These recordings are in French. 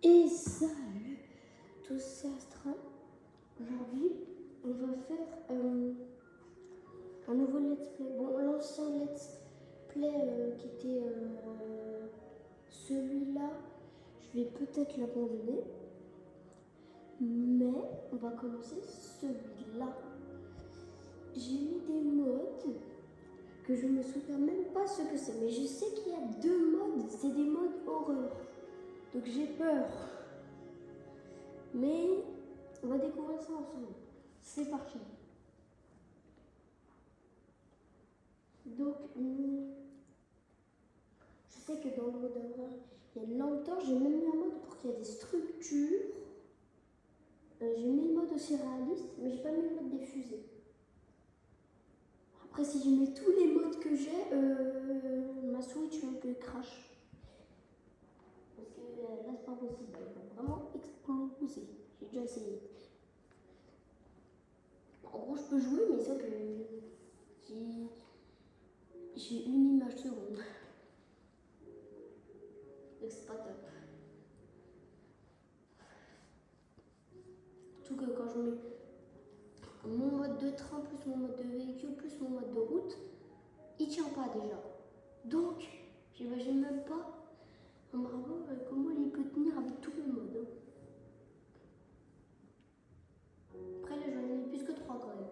Et salut tous, c'est Astral. Aujourd'hui, on va faire un nouveau let's play. Bon, l'ancien let's play qui était celui-là, je vais peut-être l'abandonner. Mais on va commencer celui-là. J'ai mis des modes que je me souviens même pas ce que c'est. Mais je sais qu'il y a 2 modes, c'est des modes horreur. Donc j'ai peur. Mais on va découvrir ça ensemble. C'est parti. Donc, je sais que dans le mode horreur, il y a une lampe torche. J'ai même mis un mode pour qu'il y ait des structures. J'ai mis le mode aussi réaliste, mais j'ai pas mis le mode des fusées. Après, si je mets tous les modes que j'ai, ma Switch un peu crash. Parce que là, c'est pas possible. Il faut vraiment exploser. J'ai déjà essayé. En gros, je peux jouer, mais c'est que j'ai une image seconde. Donc c'est pas top. Surtout que quand je mets mon mode de train plus mon mode de véhicule plus mon mode de route, il tient pas déjà. Donc, j'imagine même pas un bravo comment il peut tenir avec tous les modes. Après là, j'en ai mis plus que 3 quand même.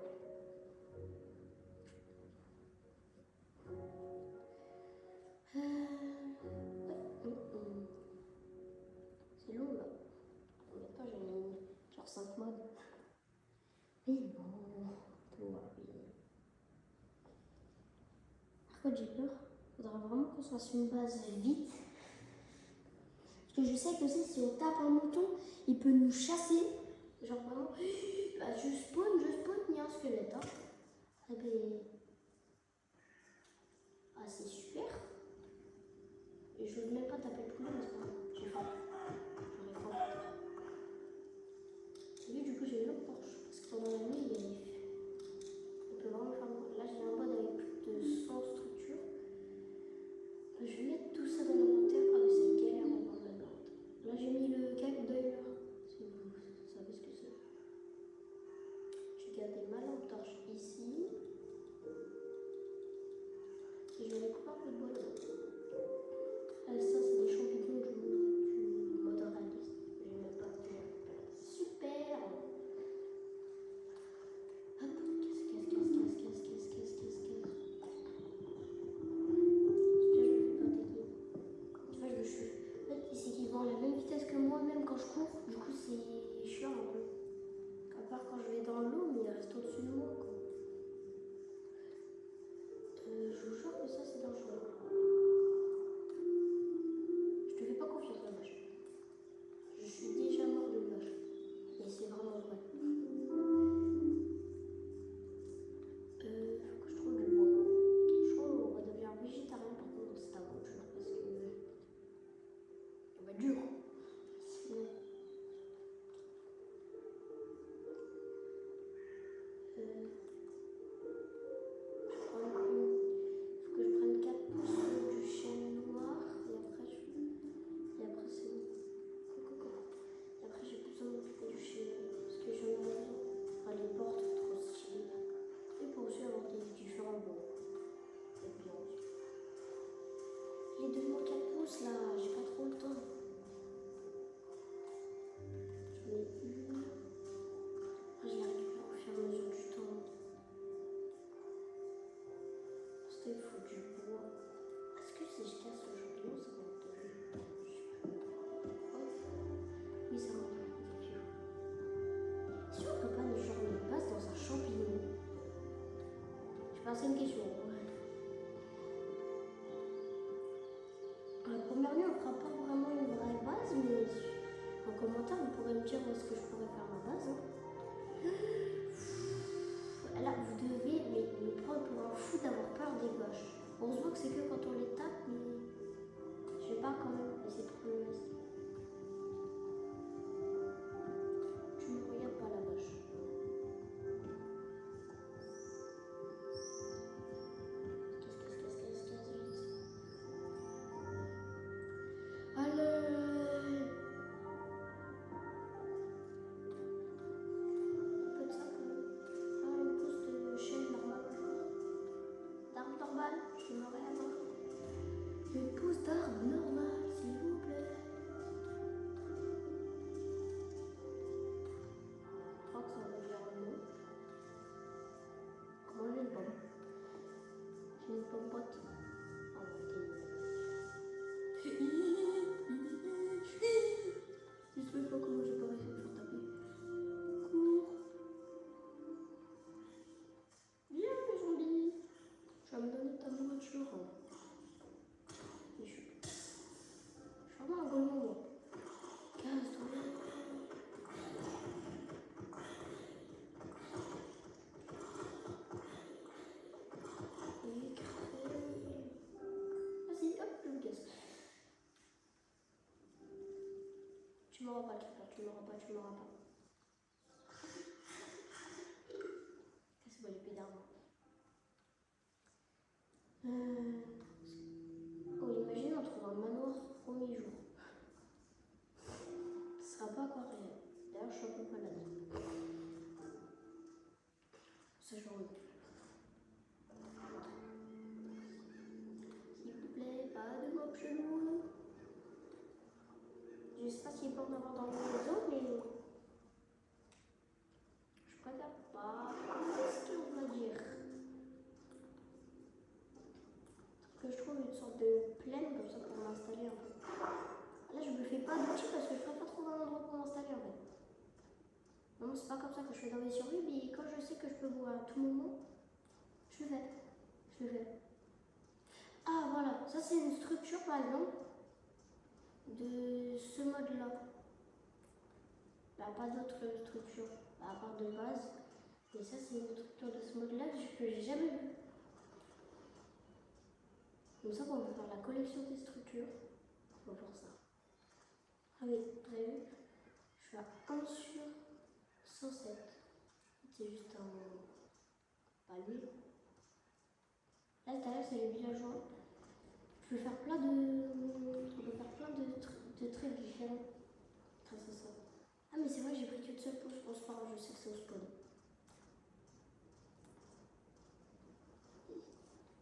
C'est long là. Attends, j'ai mis genre 5 modes. Mais bon, tout va bien. Par contre, j'ai peur. Faudra vraiment qu'on soit sur une base vite. Parce que je sais que si on tape un mouton, il peut nous chasser. Genre vraiment, bah, je spawn, il y a un squelette. Hein. Eh ben... Ah, c'est super. Et je n'ose même pas taper le poulet, mais c'est pas grave. J'ai faim. J'aurais faim. Et du coup, j'ai une lampe torche. Parce que pendant la nuit, on peut vraiment faire. Là, j'ai un mode avec plus de 100 structures. Je vais mettre tout ça dans l'inventaire. Ah, c'est une galère en bas là. Là, j'ai mis le câble d'œil. Si vous savez ce que c'est. J'ai gardé ma lampe torche ici. Et je vais couper un peu de bois là. Ça, c'est des champignons du mode réaliste. J'ai même pas de terre. Super! Hop, qu'est-ce. Tu vois, je suis. En fait, c'est qu'ils vont à la même vitesse que moi, même quand je cours. Du coup, c'est chiant un peu. À part quand je vais dans l'eau, mais il reste au-dessus de moi, quoi. Je vous jure que ça, c'est dangereux. Je te fais pas confiance, la vache. Je suis déjà mort de vache. Et c'est vraiment vrai. Faut que je trouve du bois. Je crois qu'on va devenir végétarien par contre dans cette aventure. Parce que. Ça va être dur. Sinon. Faut que je prenne 4 pouces du chêne noir. Et après, et après c'est bon. Et après, j'ai besoin de m'occuper du chêne. Parce que j'en ai besoin. Enfin, les portes, trop stylées. Et pour aussi avoir des différents bois. C'est bien aussi. Les 4 pouces là, j'ai pas trop le temps. Je mets une. Après, je la récupère au fur et à mesure du temps. Parce qu'il faut du bois. Est-ce que si je casse le champignon, ça va être. Je sais pas. Oui, ça va être. Si on ferait pas genre une base dans un champignon? Je sais pas, c'est une question. La première nuit, on fera pas vraiment une vraie base, mais en commentaire, vous pourrez me dire où est-ce que je pourrais faire ma base. Hein. Là, vous devez me prendre pour un fou d'avoir peur des vaches. Heureusement que c'est que quand on les tape, mais je sais pas quand même, mais c'est problématique. Tu ne regardes pas la vache. Allez! Tu m'auras pas, Creeper, tu m'auras pas, tu m'auras pas. Casse-moi l'épée d'armes. Oh, imagine, on trouve un manoir premier jour. Ce sera pas encore réel. D'ailleurs, je suis un peu malade. Ça, je reviens. S'il vous plaît, pas de mob chelou. Je sais pas s'il peut en avoir dans la maison, mais je préfère pas. Qu'est-ce qu'on va dire? Que je trouve une sorte de plaine comme ça pour m'installer un peu. Là, je me fais pas d'outils parce que je préfère trouver un endroit pour m'installer en fait. Non, c'est pas comme ça que je fais dans mes survies, mais quand je sais que je peux mourir à tout moment, je le fais. Je le fais. Ah voilà, ça c'est une structure par exemple de ce mode-là. Bah, pas d'autres structures à part de base. Mais ça c'est une structure de ce mode-là que j'ai jamais vue. Comme ça, on va faire la collection des structures. On va voir ça. Ah oui, vous avez vu? Je suis à 1 sur 107. C'est juste un palier. Là, derrière, c'est les villageois. Je vais faire plein de. On peut faire plein de traits différents grâce à ça. Ah, mais c'est vrai, j'ai pris qu'une seule pause. Bon, c'est pas grave, je sais que c'est au spawn.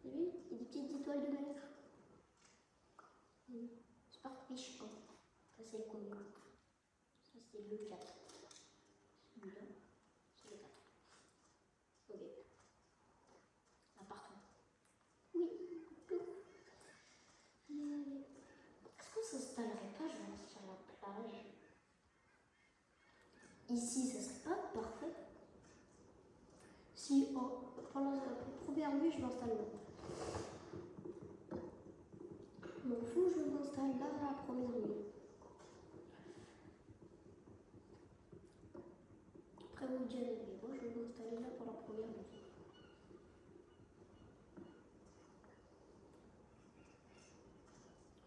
Vous avez vu? Il y a des petites étoiles de mer. Sparkfish 1. Ça, c'est le connu. Ça, c'est le 4. Celui-là, c'est le 4. Ok. Là, partout. Oui. Est-ce qu'on s'installerait pas genre sur la plage? Ici, ça serait pas parfait. Si pendant la première nuit, je m'installe là. Je m'en fous, je m'installe là la première nuit. Après vous dire, mais moi je vais m'installer là pour la première nuit.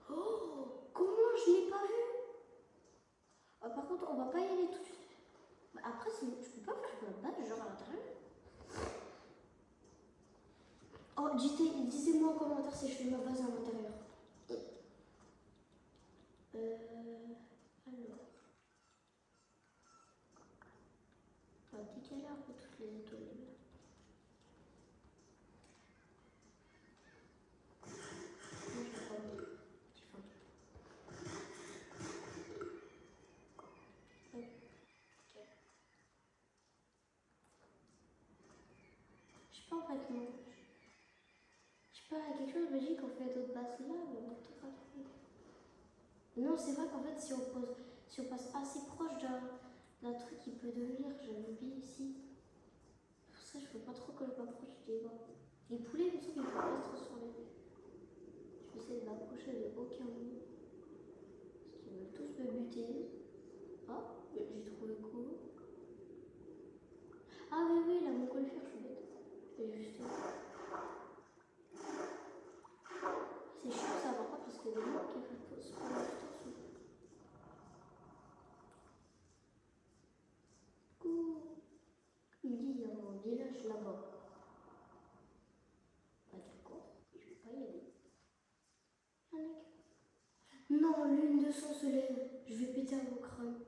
Oh, comment je l'ai pas vu? Par contre, on va pas y aller tout de suite. Après, je peux pas faire ma base genre à l'intérieur. Oh, disez-moi en commentaire si je fais ma base à l'intérieur. Alors. On va décaler un peu toutes les étoiles de mer. Moi, je vais prendre des petits fins. Ok. Je sais pas en fait, non. Je sais pas, quelque chose me dit qu'on fait d'autres bases là, mais on va peut-être pas trouver. Non, c'est vrai qu'en fait, si on passe assez proche d'un truc qui peut devenir, j'avais oublié ici. Pour ça, je veux pas trop que je m'approche des bas. Les poulets, il me semble qu'ils peuvent pas se transformer. Je vais essayer de m'approcher de aucun bout. Parce qu'ils veulent tous me buter. Ah, j'ai trouvé quoi? Ah oui, oui, la montgolfière, je suis bête. Elle est juste là. C'est chiant ça par contre parce qu'il y a des gens qui peuvent se prendre juste en dessous. Coucou. Il me dit il y a un village là-bas. Bah d'accord, je vais pas y aller. Non, l'une de son se lève. Je vais péter à mon crâne.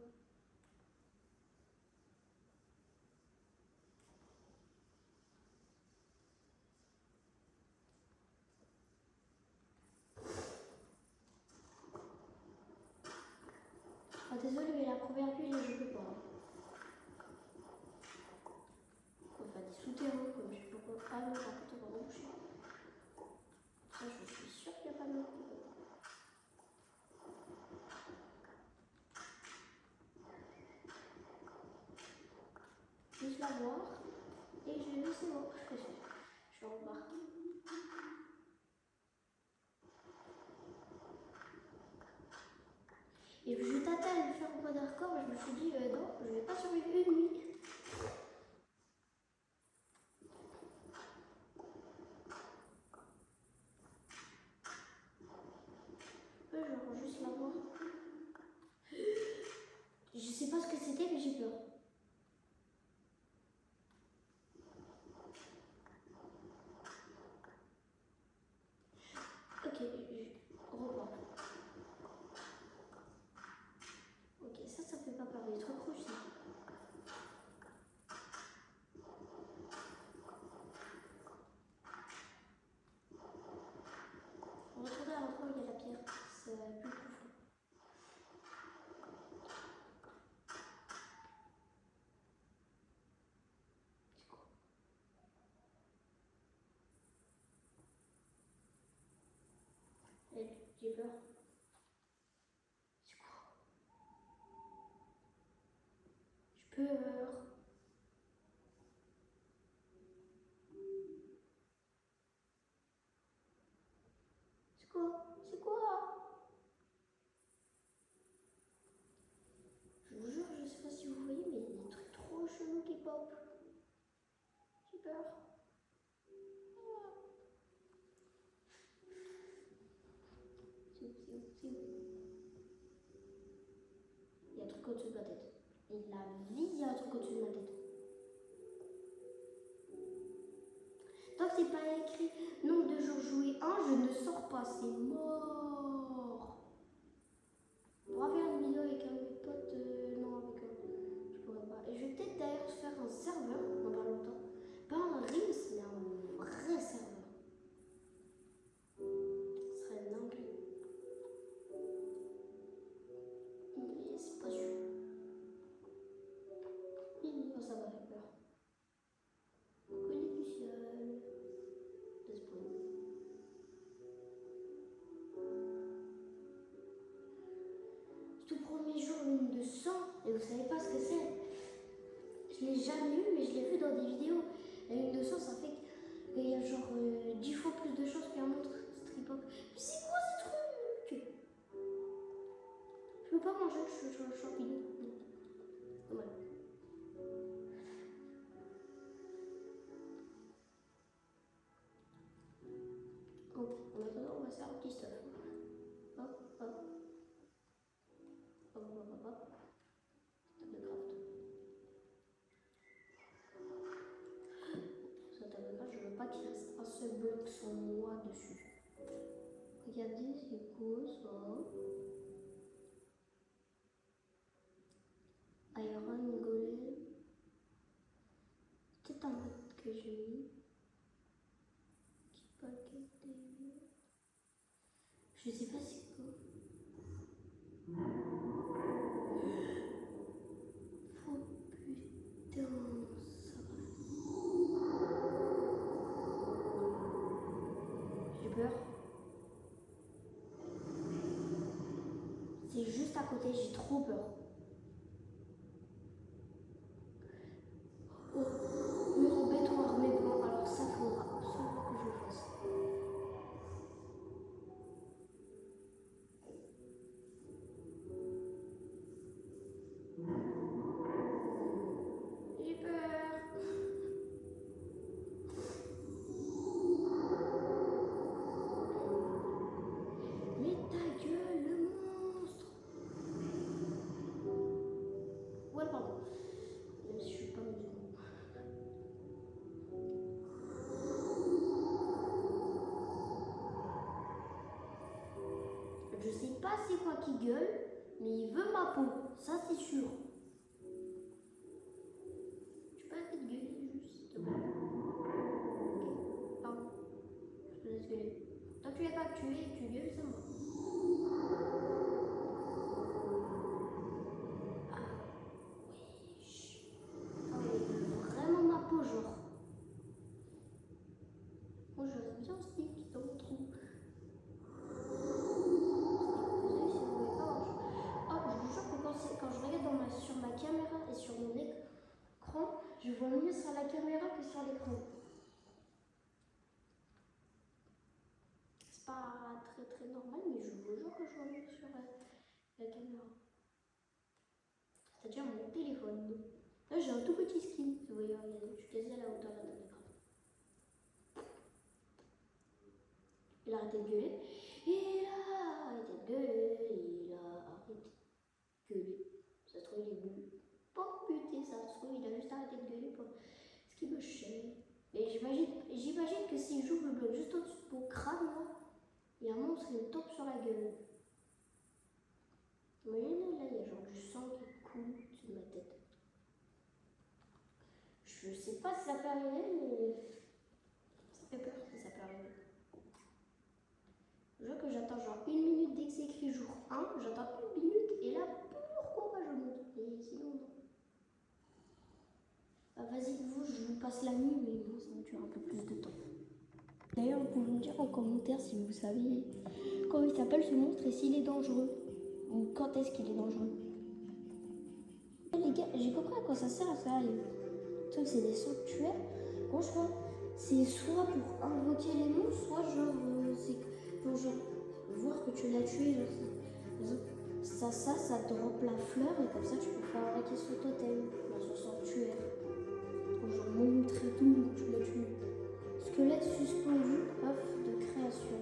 Ah, désolé, mais la première pluie, je peux pas. Enfin, des souterrains, comme je sais pas quoi. Ah non, par contre, on va reboucher. Ça, je suis sûre qu'il n'y a pas de mort. Juste la voir. Et je vais laisser moi. Je repars. Et puis je tâtais à le faire au mode hardcore, mais je me suis dit non, je vais pas survivre une nuit. Genre juste la voir. c'était, mais j'ai peur. Ok, je repars. Ok, ça fait pas peur, il est trop rouge ça. On va retourner à l'endroit où il y a la pierre, c'est plus profond. J'ai peur. C'est quoi? J'ai peur. C'est quoi? C'est quoi? Je vous jure, je sais pas si vous voyez, mais il y a des trucs trop chelous qui pop. J'ai peur. C'est où? C'est où? Il y a un truc au-dessus de ma tête. Et la vie, il y a un truc au-dessus de ma tête. Tant que c'est pas écrit nombre de jours joués 1, je ne sors pas, c'est mort. On va faire une vidéo avec un de mes potes, non avec un, je pourrais pas. Et je vais peut-être d'ailleurs faire un serveur dans pas longtemps. Pas un Rims, mais un vrai serveur. Ce serait dingue. Mais c'est pas sûr. Oh, ça va faire peur. Coller du ciel. De spawn. Tout premier jour, lune de sang, et vous savez pas ce que c'est. Je l'ai jamais eu, mais je l'ai vu dans des vidéos. La lune de sang, ça fait qu'il y a genre 10 fois plus de chances qu'un autre strip up. Mais c'est quoi ce truc? Je peux pas manger le champignon. Ouais. Ok, en attendant, on va faire un petit stuff. Hop, hop. Hop, hop, hop, hop. Table de craft. Ça table de craft, je veux pas qu'il reste un seul bloc sans moi dessus. Regardez, c'est quoi ça? Iron Golem. C'est un mode que j'ai mis. Qui paquet de... Je sais pas c'est quoi. Oh putain, ça va. J'ai peur. C'est juste à côté, j'ai trop peur. Oh, mur en béton armé blanc, alors ça faudra absolument que je le fasse. J'ai peur. Mais ta gueule, le monstre. Ouais, pardon. Même si je suis pas musulman. Je sais pas c'est quoi qui gueule, mais il veut ma peau, ça c'est sûr. Tu peux arrêter de gueuler juste, s'il te plaît. Ok, pardon. Je te laisse gueuler. Tant que tu l'as pas tué et que tu gueules, c'est moi. Ah, wesh. Ah, mais il veut vraiment ma peau, genre. Moi, je reste bien stick dans mon trou. Désolé si vous voyez pas. Oh, je vous jure que quand je regarde sur ma caméra et sur mon écran, je vois mieux sur la caméra que sur l'écran. C'est pas très normal, mais je vous jure que je vois mieux sur la caméra. C'est-à-dire mon téléphone. Là, j'ai un tout petit skin. Vous voyez, regardez, je suis quasi à la hauteur de la table d'écran. Il a arrêté de gueuler. Il a arrêté de gueuler. Il a arrêté de gueuler. Ça se trouve, il est bleu. qui me chaîne. Mais j'imagine que si j'ouvre le bloc juste au-dessus de mon crâne, là, il y a un monstre qui me tombe sur la gueule. Vous voyez là, il y a genre du sang qui coule sur ma tête. Je sais pas si ça peut arriver, mais ça fait peur si ça peut arriver. Je vois que j'attends genre 1 minute dès que c'est écrit jour 1, j'attends 1 minute et là, pourquoi pas je monte. Et sinon, non. Bah, vas-y, je vous passe la nuit, mais bon, ça va durer un peu plus de temps. D'ailleurs, vous pouvez me dire en commentaire si vous savez comment il s'appelle ce monstre et s'il est dangereux. Ou quand est-ce qu'il est dangereux. Les gars, j'ai compris à quoi ça sert à faire les trucs, c'est des sanctuaires. Franchement, c'est soit pour invoquer les monstres, soit genre, c'est pour genre voir que tu l'as tué. Genre, ça te remplit la fleur et comme ça tu peux faire invoquer son totem dans son sanctuaire. Pour genre montrer tout que tu l'as tué. Squelette suspendu, œuf de création.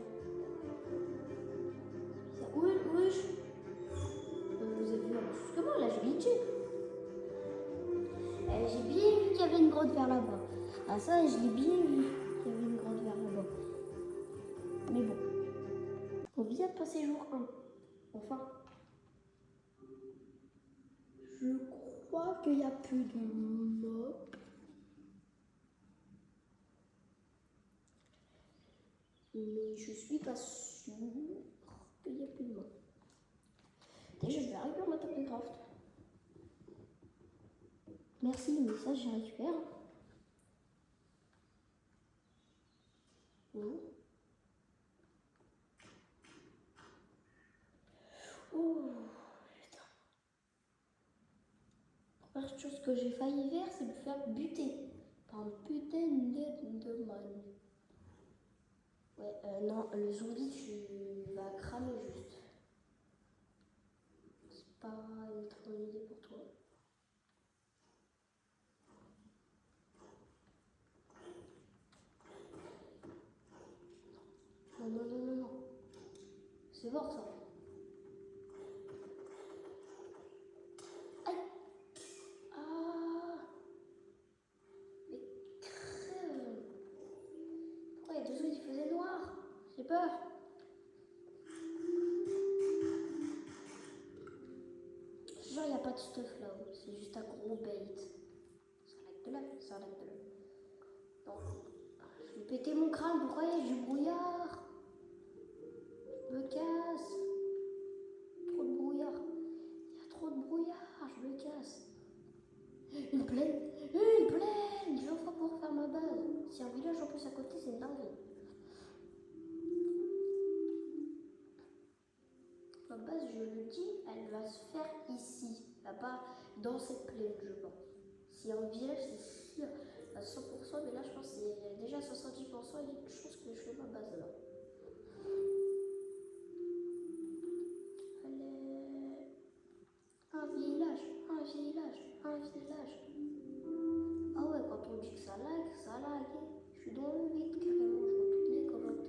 Wesh. Vous avez vu plus que moi, là j'ai glitché. J'ai bien vu qu'il y avait une grotte vers là-bas. Ah ça, je l'ai bien vu qu'il y avait une grotte vers là-bas. Mais bon. On vient de passer jour 1. Enfin. Je crois qu'il n'y a plus de mobs. Mais je suis pas sûre qu'il n'y a plus de mobs. Déjà, je vais récupérer ma table de craft. Merci, mais ça, je récupère. Oh. Oh, putain. La première chose que j'ai failli faire, c'est me faire buter par un putain de man. Ouais, non, le zombie, tu vas cramer juste. C'est pas une très bonne idée pour toi. Non. C'est mort ça. Aïe. Ah. Mais crève. Pourquoi il y a 2 secondes il faisait noir? J'ai peur. Genre il n'y a pas de stuff là, c'est juste un gros bait. Ça arrête de là. Non. Je vais péter mon crâne, pourquoi il y a du brouillard? Je me casse. Trop de brouillard. Il y a trop de brouillard, je me casse. Une plaine. Je vais enfin pouvoir faire ma base. S'il y a un village en plus à côté, c'est dingue. Ma base, je le dis, elle va se faire ici. Là-bas, dans cette plaine, je pense. S'il y a un village, c'est sûr à 100%, mais là, je pense que c'est déjà à 70%. Il y a une chance que je fais ma base là. Allez. Un village. Ah ouais, quand on dit que ça lag. Je suis dans le vide carrément, je vois toutes les carottes.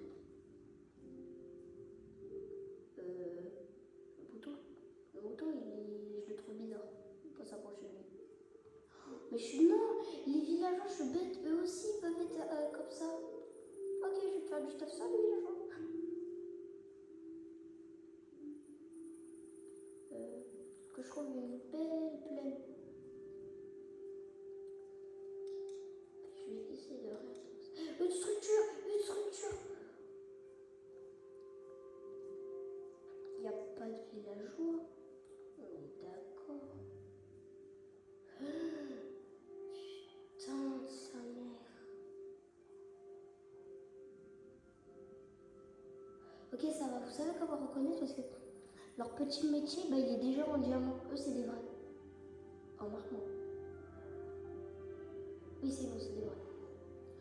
Le moto, je le trouve bizarre. Il peut s'approcher de lui. Mais non, les villageois, je suis bête, eux aussi peuvent être comme ça. Ok, je vais te faire du stuff ça, les villageois. Que je trouve une belle plaine. Je vais essayer de rien. Une structure. Il n'y a pas de villageois. D'accord. Putain de sa mère. Ok, ça va. Vous savez comment reconnaître parce que leur petit métier, bah, il est déjà en diamant. Eux, c'est des vrais. En marquant. Oui, c'est bon, c'est des vrais.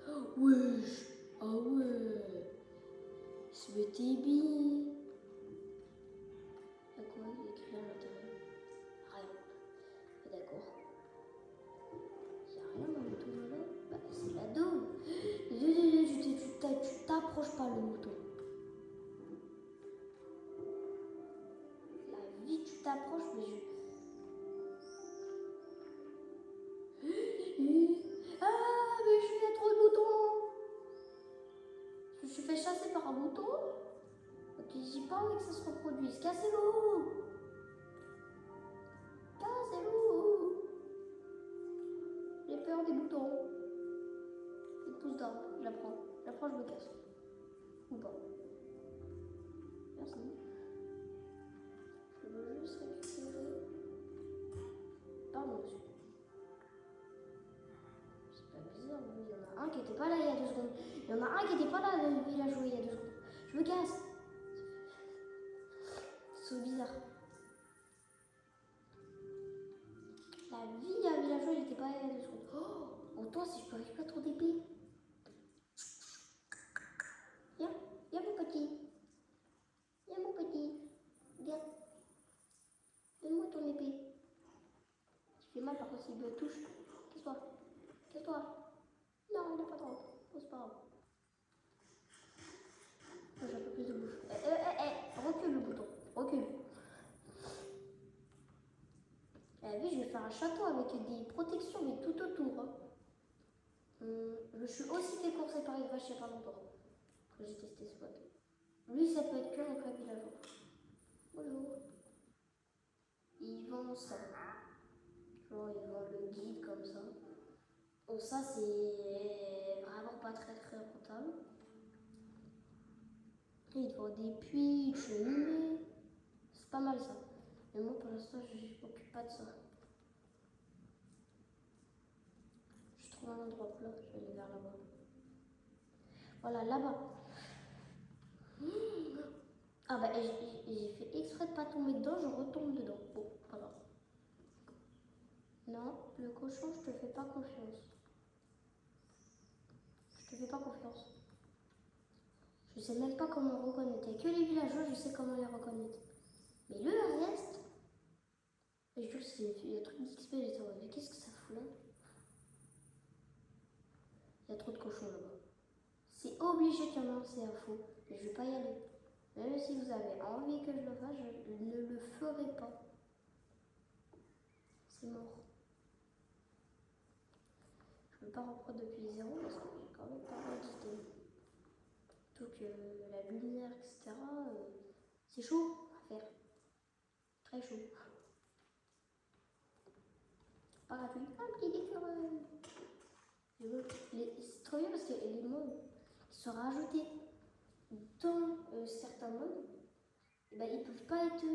Oh, wesh. Ah ouais. Sweetie bee. Il y a quoi? Il y a écrit à l'intérieur. Rien. D'accord. Il n'y a rien dans le mouton là. Bah, c'est la dôme. Tu t'approches pas le mouton. La vie, tu t'approches, mais je. Ah, suis fait chasser par un mouton. Ok, j'ai pas envie que ça se reproduise. Cassez-vous! Cassez-vous! J'ai peur des boutons. Une pousse d'arbre, je la prends. Je la prends, je me casse. Ou pas. Merci. Je veux juste récupérer. Pardon, monsieur. C'est pas bizarre, il y en a un qui était pas là il y a 2 secondes. Il y en a un qui était pas là, le villageois, il y a 2 secondes. Je me casse. C'est bizarre. La vie d'un villageois, il était pas là il y a 2 secondes. Oh, toi, si je peux récupérer trop d'épée. Viens, viens mon petit. Viens mon petit. Viens. Donne-moi ton épée. Tu fais mal par contre s'il me touche. Casse-toi. Casse-toi. Non, il n'a pas de rente. Oh, c'est pas grave. Moi, j'ai un peu plus de bouche. Recule le bouton. Recule. Oui, je vais faire un château avec des protections, mais tout autour. Hein. Je me suis aussi fait courser par une vache il n'y a pas longtemps. Quand j'ai testé ce mode. Lui, ça peut être que un vrai villageois. Bonjour. Ils vendent ça. Genre, ils vendent le guide comme ça. Bon, ça, c'est vraiment pas très très rentable. Après, ils vendent des puits, une cheminée. C'est pas mal ça. Mais moi, pour l'instant, je m'occupe pas de ça. Je trouve un endroit plat, je vais aller vers là-bas. Voilà, là-bas. Ah bah, j'ai fait exprès de pas tomber dedans, je retombe dedans. Bon, pas grave. Non, le cochon, je te fais pas confiance. Je te fais pas confiance. Je sais même pas comment reconnaître. Il y a que les villageois, je sais comment les reconnaître. Mais le reste... Et je jure, c'est un truc d'XP, j'étais en mode, mais qu'est-ce que ça fout là? Il y a trop de cochons là-bas. C'est obligé qu'il y en a un, c'est un faux. Mais je vais pas y aller. Même si vous avez envie que je le fasse, je ne le ferai pas. C'est mort. Je ne peux pas reprendre depuis 0 parce que j'ai quand même pas mal d'idées. Surtout que la lumière, etc. C'est chaud à faire. Très chaud. Pas gratuit. Un petit écureuil. C'est trop bien parce que les modes qui sont rajoutés dans certains modes, bah, ils peuvent pas être.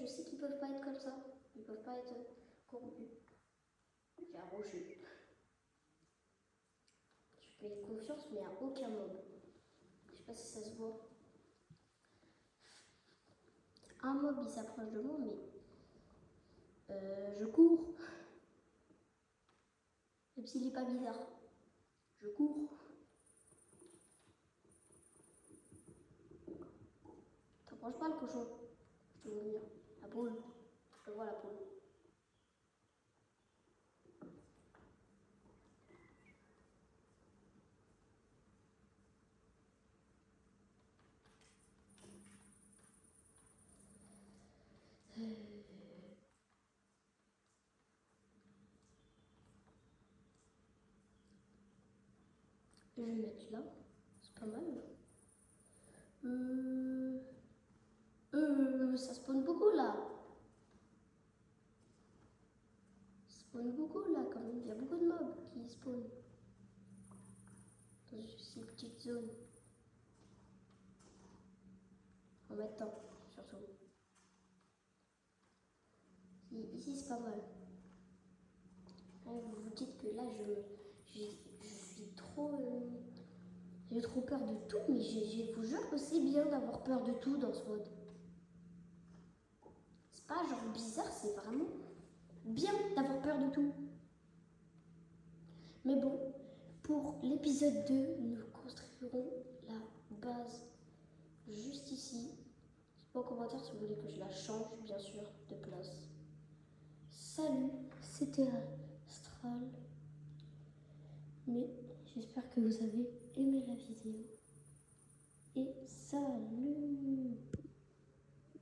Je sais qu'ils peuvent pas être comme ça. Ils peuvent pas être corrompus. Il y a un rocher. Je fais confiance, mais à aucun mob. Je sais pas si ça se voit. Un mob il s'approche de moi, mais je cours. Même s'il n'est pas bizarre. Je cours. T'approches pas le cochon. Je te vois venir. La poule. Je vois la poule. Je vais le mettre là. C'est pas mal. Ça spawn beaucoup là. Ça spawn beaucoup là quand même. Il y a beaucoup de mobs qui spawnent dans ces petites zones. En même temps, surtout. Ici c'est pas mal. Vous vous dites que là je suis trop. J'ai trop peur de tout, mais je vous jure que c'est bien d'avoir peur de tout dans ce mode. C'est pas genre bizarre, c'est vraiment bien d'avoir peur de tout. Mais bon, pour l'épisode 2, nous construirons la base juste ici. Dites-moi en commentaire si vous voulez que je la change, bien sûr, de place. Salut, c'était Astral. Mais j'espère que vous avez aimé la vidéo. Et salut!